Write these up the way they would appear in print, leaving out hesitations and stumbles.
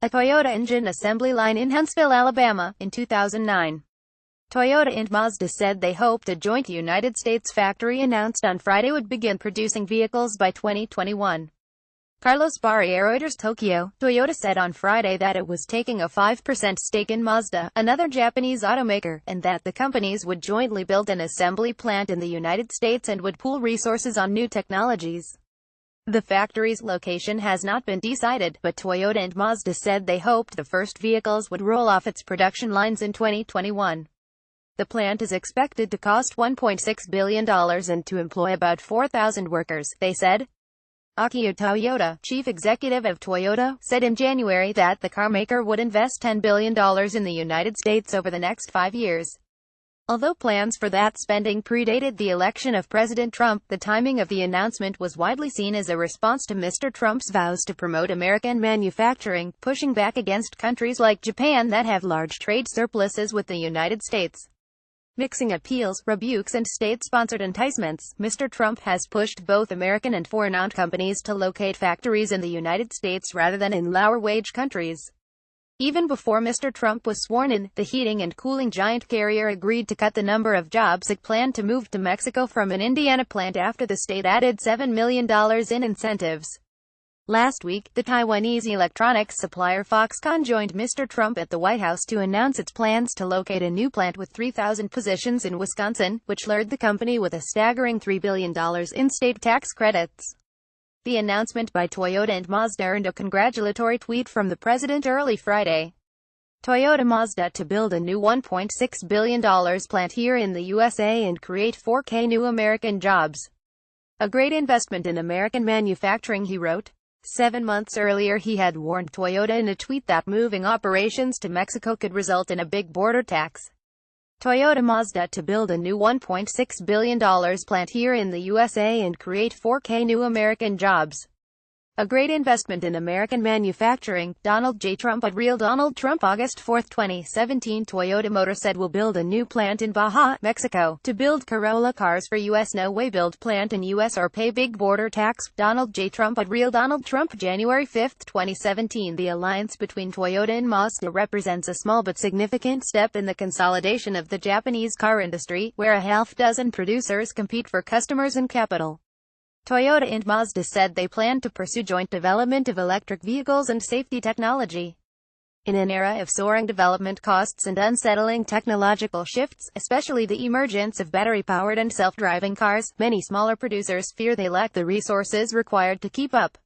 a Toyota engine assembly line in Huntsville, Alabama, in 2009. Toyota and Mazda said they hoped a joint United States factory announced on Friday would begin producing vehicles by 2021. Carlos Barriero, Reuters Tokyo. Toyota said on Friday that it was taking a 5% stake in Mazda, another Japanese automaker, and that the companies would jointly build an assembly plant in the United States and would pool resources on new technologies. The factory's location has not been decided, but Toyota and Mazda said they hoped the first vehicles would roll off its production lines in 2021. The plant is expected to cost $1.6 billion and to employ about 4,000 workers, they said. Akio Toyoda, chief executive of Toyota, said in January that the carmaker would invest $10 billion in the United States over the next 5 years. Although plans for that spending predated the election of President Trump, the timing of the announcement was widely seen as a response to Mr. Trump's vows to promote American manufacturing, pushing back against countries like Japan that have large trade surpluses with the United States. Mixing appeals, rebukes and state-sponsored enticements, Mr. Trump has pushed both American and foreign-owned companies to locate factories in the United States rather than in lower-wage countries. Even before Mr. Trump was sworn in, the heating and cooling giant Carrier agreed to cut the number of jobs it planned to move to Mexico from an Indiana plant after the state added $7 million in incentives. Last week, the Taiwanese electronics supplier Foxconn joined Mr. Trump at the White House to announce its plans to locate a new plant with 3,000 positions in Wisconsin, which lured the company with a staggering $3 billion in state tax credits. The announcement by Toyota and Mazda earned a congratulatory tweet from the president early Friday. Toyota Mazda to build a new $1.6 billion plant here in the USA and create 4K new American jobs. A great investment in American manufacturing, he wrote. 7 months earlier he had warned Toyota in a tweet that moving operations to Mexico could result in a big border tax. Toyota Mazda to build a new $1.6 billion plant here in the USA and create 4K new American jobs. A great investment in American manufacturing, Donald J. Trump at Real Donald Trump. August 4, 2017. Toyota Motor said will build a new plant in Baja, Mexico, to build Corolla cars for U.S. No way build plant in U.S. or pay big border tax. Donald J. Trump at Real Donald Trump. January 5, 2017. The alliance between Toyota and Mazda represents a small but significant step in the consolidation of the Japanese car industry, where a half-dozen producers compete for customers and capital. Toyota and Mazda said they plan to pursue joint development of electric vehicles and safety technology. In an era of soaring development costs and unsettling technological shifts, especially the emergence of battery-powered and self-driving cars, many smaller producers fear they lack the resources required to keep up.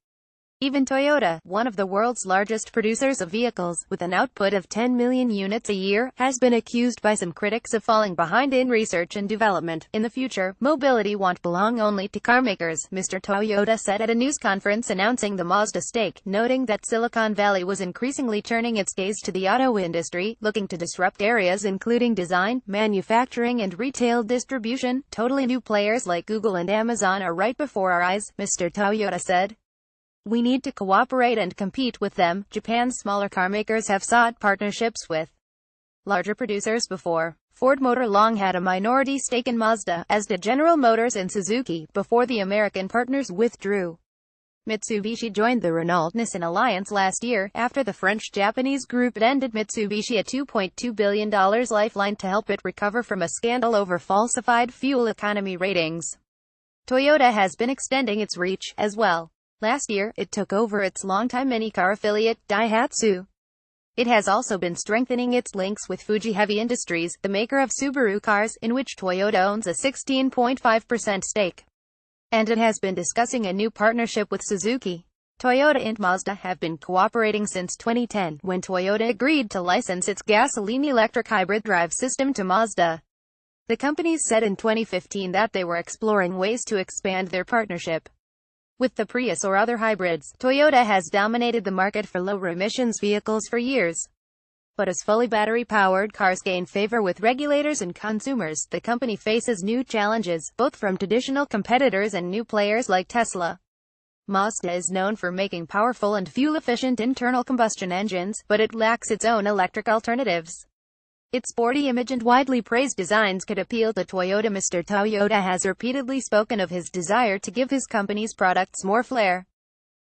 Even Toyota, one of the world's largest producers of vehicles, with an output of 10 million units a year, has been accused by some critics of falling behind in research and development. In the future, mobility won't belong only to carmakers, Mr. Toyoda said at a news conference announcing the Mazda stake, noting that Silicon Valley was increasingly turning its gaze to the auto industry, looking to disrupt areas including design, manufacturing and retail distribution. Totally new players like Google and Amazon are right before our eyes, Mr. Toyoda said. We need to cooperate and compete with them. Japan's smaller carmakers have sought partnerships with larger producers before. Ford Motor long had a minority stake in Mazda, as did General Motors and Suzuki, before the American partners withdrew. Mitsubishi joined the Renault-Nissan alliance last year, after the French-Japanese group ended Mitsubishi a $2.2 billion lifeline to help it recover from a scandal over falsified fuel economy ratings. Toyota has been extending its reach, as well. Last year, it took over its longtime mini-car affiliate, Daihatsu. It has also been strengthening its links with Fuji Heavy Industries, the maker of Subaru cars, in which Toyota owns a 16.5% stake. And it has been discussing a new partnership with Suzuki. Toyota and Mazda have been cooperating since 2010, when Toyota agreed to license its gasoline-electric hybrid drive system to Mazda. The companies said in 2015 that they were exploring ways to expand their partnership. With the Prius or other hybrids, Toyota has dominated the market for low-emissions vehicles for years. But as fully battery-powered cars gain favor with regulators and consumers, the company faces new challenges, both from traditional competitors and new players like Tesla. Mazda is known for making powerful and fuel-efficient internal combustion engines, but it lacks its own electric alternatives. Its sporty image and widely praised designs could appeal to Toyota. Mr. Toyoda has repeatedly spoken of his desire to give his company's products more flair.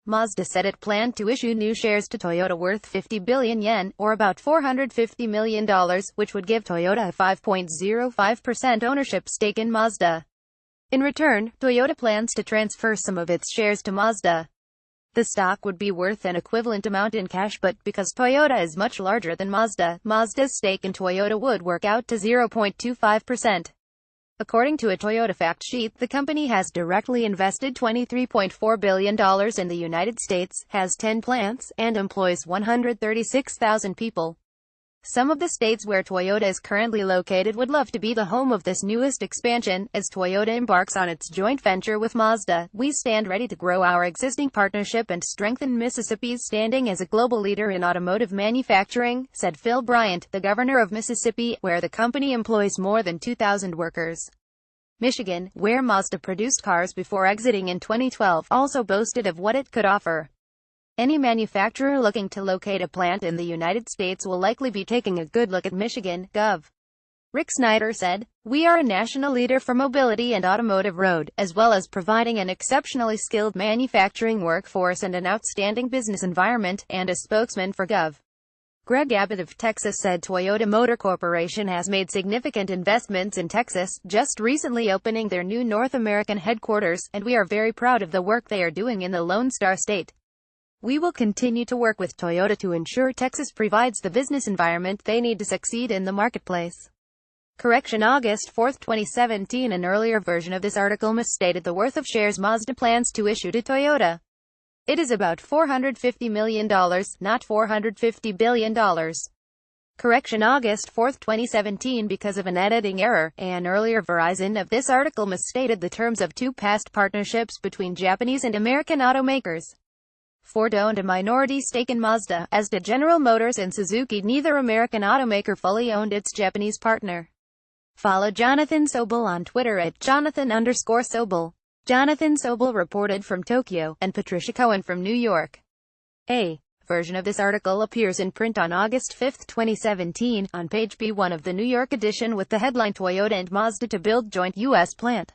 Mazda said it planned to issue new shares to Toyota worth 50 billion yen, or about $450 million, which would give Toyota a 5.05% ownership stake in Mazda. In return, Toyota plans to transfer some of its shares to Mazda. The stock would be worth an equivalent amount in cash, but because Toyota is much larger than Mazda, Mazda's stake in Toyota would work out to 0.25%. According to a Toyota fact sheet, the company has directly invested $23.4 billion in the United States, has 10 plants, and employs 136,000 people. Some of the states where Toyota is currently located would love to be the home of this newest expansion. As Toyota embarks on its joint venture with Mazda, we stand ready to grow our existing partnership and strengthen Mississippi's standing as a global leader in automotive manufacturing, said Phil Bryant, the governor of Mississippi, where the company employs more than 2,000 workers. Michigan, where Mazda produced cars before exiting in 2012, also boasted of what it could offer. Any manufacturer looking to locate a plant in the United States will likely be taking a good look at Michigan, Gov. Rick Snyder said, "We are a national leader for mobility and automotive road, as well as providing an exceptionally skilled manufacturing workforce and an outstanding business environment," and a spokesman for Gov. Greg Abbott of Texas said Toyota Motor Corporation has made significant investments in Texas, just recently opening their new North American headquarters, and we are very proud of the work they are doing in the Lone Star State. We will continue to work with Toyota to ensure Texas provides the business environment they need to succeed in the marketplace. Correction: August 4, 2017. An earlier version of this article misstated the worth of shares Mazda plans to issue to Toyota. It is about $450 million, not $450 billion. Correction: August 4, 2017. Because of an editing error, an earlier version of this article misstated the terms of two past partnerships between Japanese and American automakers. Ford owned a minority stake in Mazda, as did General Motors and Suzuki. Neither American automaker fully owned its Japanese partner. Follow Jonathan Sobel on Twitter at Jonathan_Sobel. Jonathan Sobel reported from Tokyo, and Patricia Cohen from New York. A version of this article appears in print on August 5, 2017, on page B1 of the New York edition with the headline "Toyota and Mazda to build joint U.S. plant."